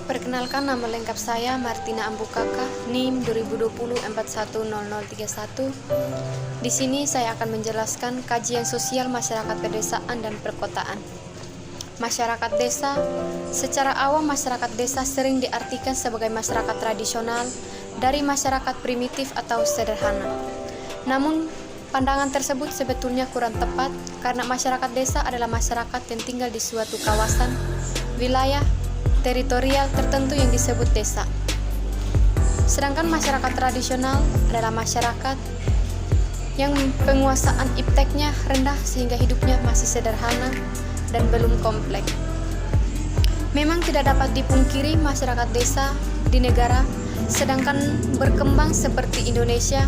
Perkenalkan, nama lengkap saya Martina Ambukaka, NIM 2020-410031. Di sini saya akan menjelaskan kajian sosial masyarakat pedesaan dan perkotaan. Masyarakat desa, secara awam masyarakat desa sering diartikan sebagai masyarakat tradisional dari masyarakat primitif atau sederhana. Namun, pandangan tersebut sebetulnya kurang tepat karena masyarakat desa adalah masyarakat yang tinggal di suatu kawasan, wilayah, teritorial tertentu yang disebut desa. Sedangkan masyarakat tradisional adalah masyarakat yang penguasaan ipteknya rendah sehingga hidupnya masih sederhana dan belum kompleks. Memang tidak dapat dipungkiri masyarakat desa di negara sedangkan berkembang seperti Indonesia,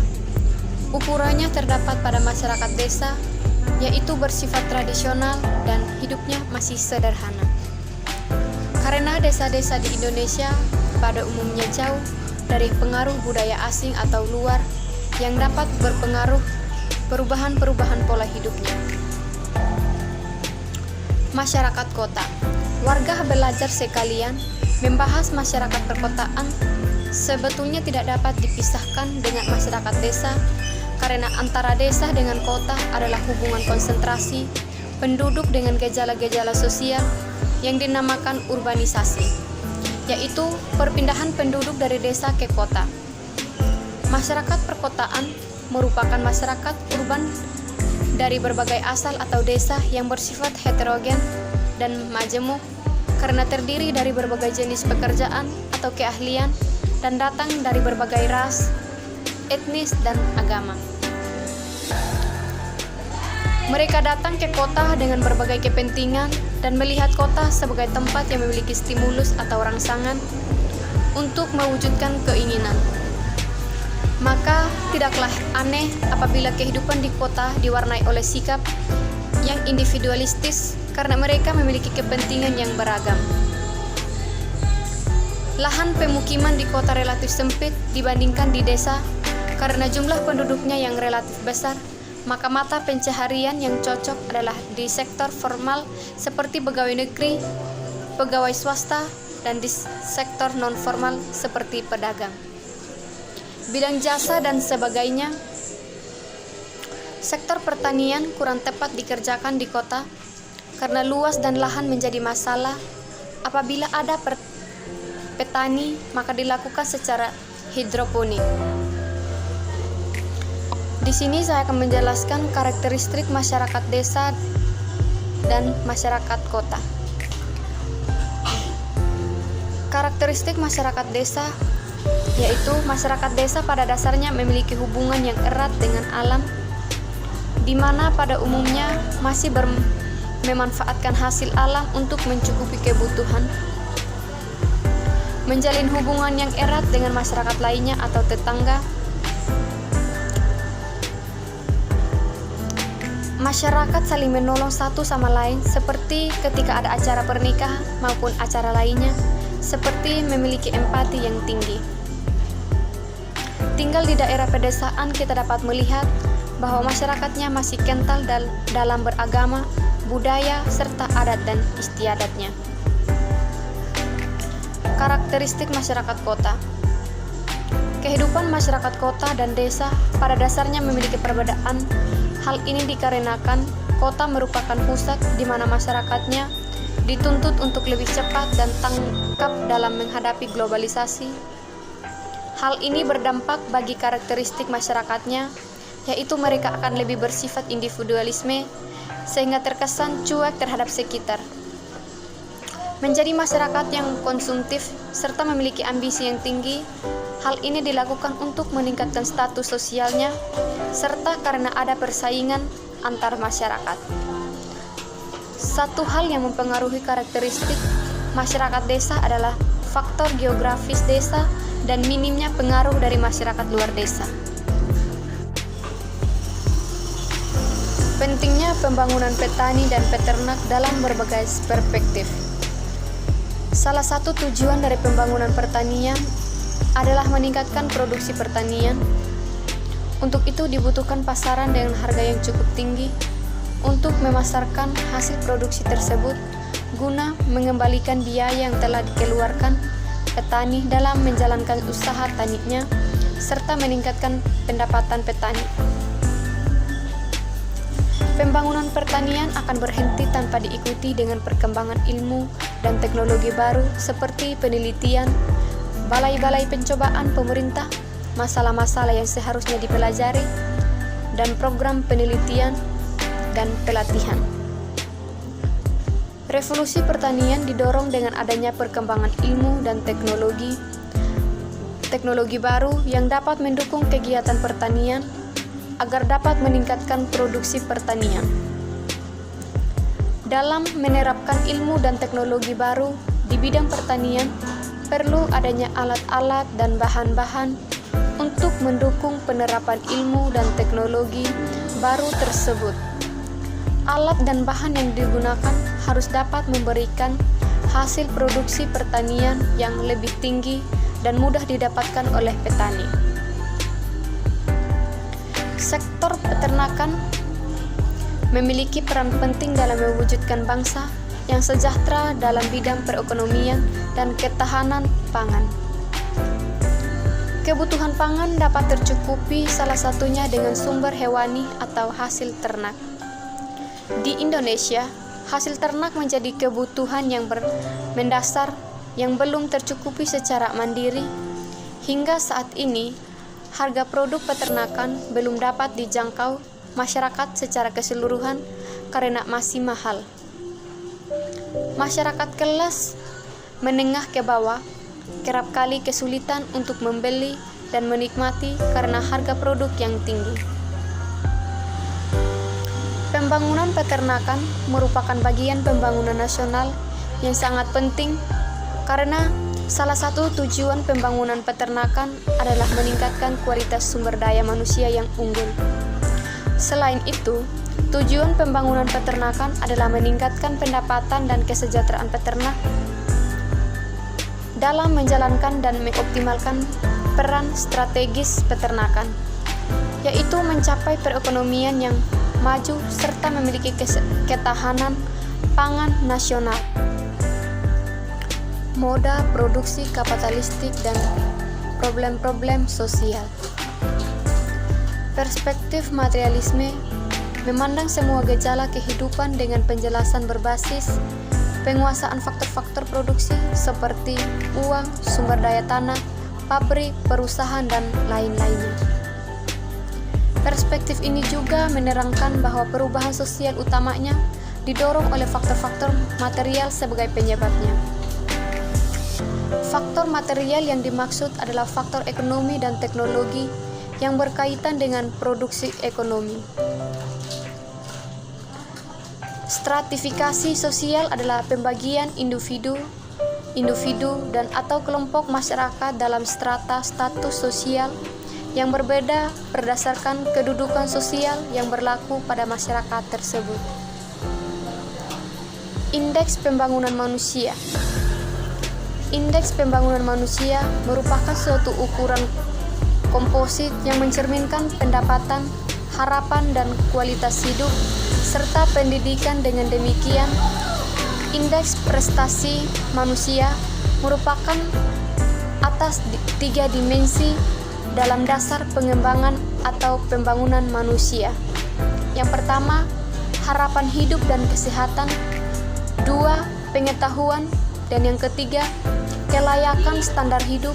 ukurannya terdapat pada masyarakat desa, yaitu bersifat tradisional dan hidupnya masih sederhana. Karena desa-desa di Indonesia pada umumnya jauh dari pengaruh budaya asing atau luar yang dapat berpengaruh perubahan-perubahan pola hidupnya. Masyarakat kota. Warga belajar sekalian membahas masyarakat perkotaan sebetulnya tidak dapat dipisahkan dengan masyarakat desa karena antara desa dengan kota adalah hubungan konsentrasi penduduk dengan gejala-gejala sosial yang dinamakan urbanisasi, yaitu perpindahan penduduk dari desa ke kota. Masyarakat perkotaan merupakan masyarakat urban dari berbagai asal atau desa yang bersifat heterogen dan majemuk karena terdiri dari berbagai jenis pekerjaan atau keahlian dan datang dari berbagai ras, etnis, dan agama. Mereka datang ke kota dengan berbagai kepentingan dan melihat kota sebagai tempat yang memiliki stimulus atau rangsangan untuk mewujudkan keinginan. Maka tidaklah aneh apabila kehidupan di kota diwarnai oleh sikap yang individualistis karena mereka memiliki kepentingan yang beragam. Lahan pemukiman di kota relatif sempit dibandingkan di desa karena jumlah penduduknya yang relatif besar. Maka mata pencaharian yang cocok adalah di sektor formal seperti pegawai negeri, pegawai swasta, dan di sektor non-formal seperti pedagang, bidang jasa, dan sebagainya. Sektor pertanian kurang tepat dikerjakan di kota karena luas dan lahan menjadi masalah. Apabila ada petani, maka dilakukan secara hidroponik. Di sini saya akan menjelaskan karakteristik masyarakat desa dan masyarakat kota. Karakteristik masyarakat desa yaitu masyarakat desa pada dasarnya memiliki hubungan yang erat dengan alam, di mana pada umumnya masih memanfaatkan hasil alam untuk mencukupi kebutuhan, menjalin hubungan yang erat dengan masyarakat lainnya atau tetangga. Masyarakat saling menolong satu sama lain seperti ketika ada acara pernikahan maupun acara lainnya, seperti memiliki empati yang tinggi. Tinggal di daerah pedesaan kita dapat melihat bahwa masyarakatnya masih kental dalam beragama, budaya, serta adat dan istiadatnya. Karakteristik masyarakat kota. Kehidupan masyarakat kota dan desa pada dasarnya memiliki perbedaan. Hal ini dikarenakan kota merupakan pusat di mana masyarakatnya dituntut untuk lebih cepat dan tangkap dalam menghadapi globalisasi. Hal ini berdampak bagi karakteristik masyarakatnya, yaitu mereka akan lebih bersifat individualisme sehingga terkesan cuek terhadap sekitar. Menjadi masyarakat yang konsumtif serta memiliki ambisi yang tinggi. Hal ini dilakukan untuk meningkatkan status sosialnya serta karena ada persaingan antar masyarakat. Satu hal yang mempengaruhi karakteristik masyarakat desa adalah faktor geografis desa dan minimnya pengaruh dari masyarakat luar desa. Pentingnya pembangunan petani dan peternak dalam berbagai perspektif. Salah satu tujuan dari pembangunan pertanian adalah meningkatkan produksi pertanian. Untuk itu dibutuhkan pasaran dengan harga yang cukup tinggi untuk memasarkan hasil produksi tersebut guna mengembalikan biaya yang telah dikeluarkan petani dalam menjalankan usaha taninya, serta meningkatkan pendapatan petani. Pembangunan pertanian akan berhenti tanpa diikuti dengan perkembangan ilmu dan teknologi baru seperti penelitian, balai-balai pencobaan pemerintah, masalah-masalah yang seharusnya dipelajari, dan program penelitian dan pelatihan. Revolusi pertanian didorong dengan adanya perkembangan ilmu dan teknologi baru yang dapat mendukung kegiatan pertanian agar dapat meningkatkan produksi pertanian. Dalam menerapkan ilmu dan teknologi baru di bidang pertanian, perlu adanya alat-alat dan bahan-bahan untuk mendukung penerapan ilmu dan teknologi baru tersebut. Alat dan bahan yang digunakan harus dapat memberikan hasil produksi pertanian yang lebih tinggi dan mudah didapatkan oleh petani. Sektor peternakan memiliki peran penting dalam mewujudkan bangsa yang sejahtera dalam bidang perekonomian dan ketahanan pangan. Kebutuhan pangan dapat tercukupi salah satunya dengan sumber hewani atau hasil ternak. Di Indonesia, hasil ternak menjadi kebutuhan yang mendasar yang belum tercukupi secara mandiri. Hingga saat ini, harga produk peternakan belum dapat dijangkau masyarakat secara keseluruhan karena masih mahal. Masyarakat kelas menengah ke bawah kerap kali kesulitan untuk membeli dan menikmati karena harga produk yang tinggi. Pembangunan peternakan merupakan bagian pembangunan nasional yang sangat penting karena salah satu tujuan pembangunan peternakan adalah meningkatkan kualitas sumber daya manusia yang unggul. Selain itu, tujuan pembangunan peternakan adalah meningkatkan pendapatan dan kesejahteraan peternak dalam menjalankan dan mengoptimalkan peran strategis peternakan, yaitu mencapai perekonomian yang maju serta memiliki ketahanan pangan nasional. Moda produksi kapitalistik dan problem-problem sosial. Perspektif materialisme memandang semua gejala kehidupan dengan penjelasan berbasis penguasaan faktor-faktor produksi seperti uang, sumber daya tanah, pabrik, perusahaan, dan lain-lainnya. Perspektif ini juga menerangkan bahwa perubahan sosial utamanya didorong oleh faktor-faktor material sebagai penyebabnya. Faktor material yang dimaksud adalah faktor ekonomi dan teknologi yang berkaitan dengan produksi ekonomi. Stratifikasi sosial adalah pembagian individu dan atau kelompok masyarakat dalam strata status sosial yang berbeda berdasarkan kedudukan sosial yang berlaku pada masyarakat tersebut. Indeks pembangunan manusia. Indeks pembangunan manusia merupakan suatu ukuran komposit yang mencerminkan pendapatan, harapan, dan kualitas hidup, serta pendidikan. Dengan demikian, indeks prestasi manusia merupakan atas 3 dimensi dalam dasar pengembangan atau pembangunan manusia. Yang pertama, harapan hidup dan kesehatan. 2, pengetahuan. Dan yang ketiga, kelayakan standar hidup.